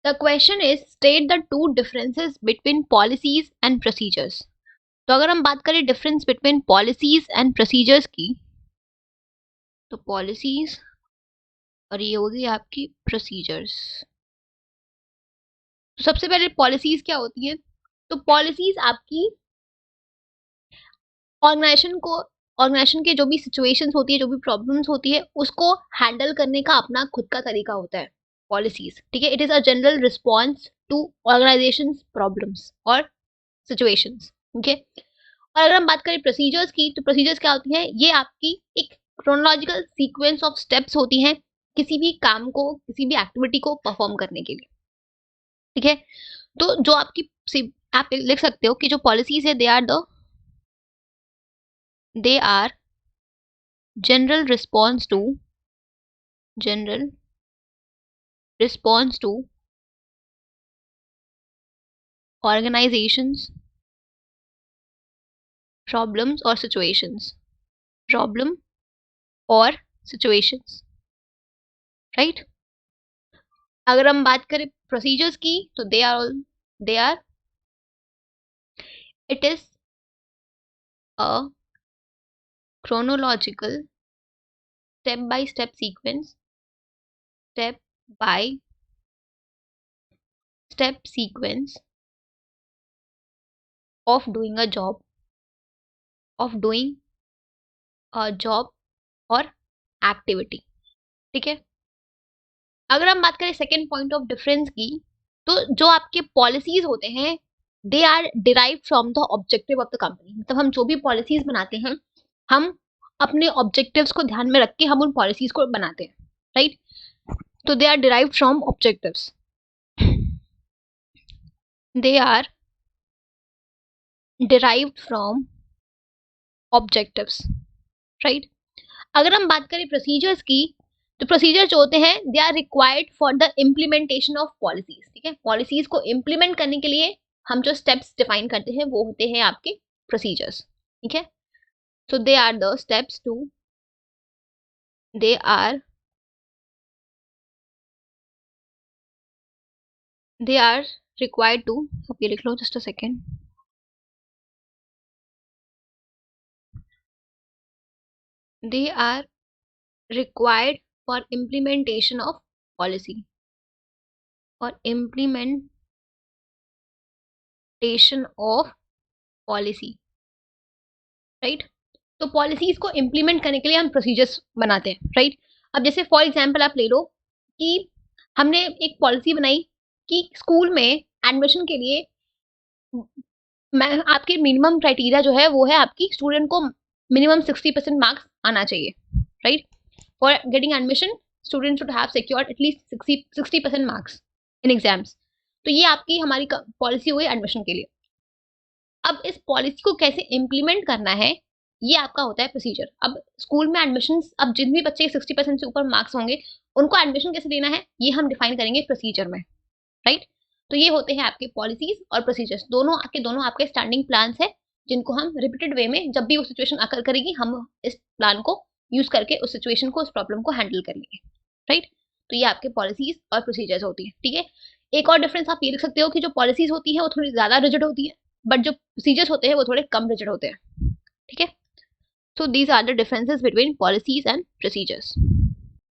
The question is state the two differences between policies and procedures. तो अगर हम बात करें difference between policies and procedures की, तो पॉलिसीज और ये होगी आपकी प्रोसीजर्स। तो सबसे पहले पॉलिसीज क्या होती है? तो पॉलिसीज आपकी ऑर्गेनाइजेशन के जो भी सिचुएशंस होती है, जो भी प्रॉब्लम्स होती है, उसको हैंडल करने का अपना खुद का तरीका होता है पॉलिसीज। ठीक है, it is a general response to organisation problems और सिचुएशंस। ठीक है, और अगर हम बात करें प्रोसीजर्स की, तो प्रोसीजर्स क्या होती है? ये आपकी एक क्रोनोलॉजिकल सीक्वेंस ऑफ स्टेप्स होती हैं किसी भी काम को, किसी भी एक्टिविटी को परफॉर्म करने के लिए। ठीक है, तो जो आपकी आप लिख सकते हो कि जो पॉलिसीज है, they are general response to organizations problem or situations, right? अगर हम बात करें प्रोसीजर्स की, तो they are it is a chronological step by step sequence of doing a job और एक्टिविटी। ठीक है, अगर हम बात करें सेकेंड पॉइंट ऑफ डिफरेंस की, तो जो आपके पॉलिसीज होते हैं, they are derive from the objective of the company. मतलब हम जो भी पॉलिसीज बनाते हैं, हम अपने ऑब्जेक्टिव्स को ध्यान में रख के हम उन पॉलिसीज को बनाते हैं, राइट? तो they are derive from objectives, they are derived from objectives, right? अगर हम बात करें प्रोसीजर्स की, तो प्रोसीजर जो होते हैं, they are required for the implementation of policies. ठीक है, पॉलिसीज को इम्प्लीमेंट करने के लिए हम जो स्टेप्स डिफाइन करते हैं, वो होते हैं आपके प्रोसीजर्स। ठीक है, so they are the steps to they are required to, अब ये लिख लो, just a second, they are required for implementation of policy or implementation of policy, right? तो पॉलिसीज को इम्प्लीमेंट करने के लिए हम प्रोसीजर्स बनाते हैं, राइट? अब जैसे फॉर एग्जांपल आप ले लो कि हमने एक पॉलिसी बनाई कि स्कूल में एडमिशन के लिए आपके मिनिमम क्राइटेरिया जो है वो है आपकी स्टूडेंट को मिनिमम 60% मार्क्स आना चाहिए, right? For getting admission student should have secured at least 60% marks in exams. तो ये आपकी हमारी पॉलिसी हुई एडमिशन के लिए। अब इस पॉलिसी को कैसे इम्प्लीमेंट करना है, ये आपका होता है प्रोसीजर। अब स्कूल में एडमिशन, अब जिन भी बच्चे 60% से ऊपर मार्क्स होंगे, उनको एडमिशन कैसे देना है, ये हम डिफाइन करेंगे प्रोसीजर में, राइट? तो ये होते हैं आपके पॉलिसीज और प्रोसीजर्स, दोनों आपके स्टैंडिंग प्लान्स है, जिनको हम रिपीटेड वे में जब भी वो सिचुएशन अकर करेगी, हम इस प्लान को यूज करके उस सिचुएशन को, उस प्रॉब्लम को हैंडल करेंगे, राइट? तो ये आपके पॉलिसीज और प्रोसीजर्स होती है। ठीक है, एक और डिफरेंस आप ये लिख सकते हो कि जो पॉलिसीज होती है वो थोड़ी ज्यादा रिजिड होती है, बट जो प्रोसीजर्स होते हैं वो थोड़े कम रिजिड होते हैं। ठीक है, so these are the differences between policies and procedures.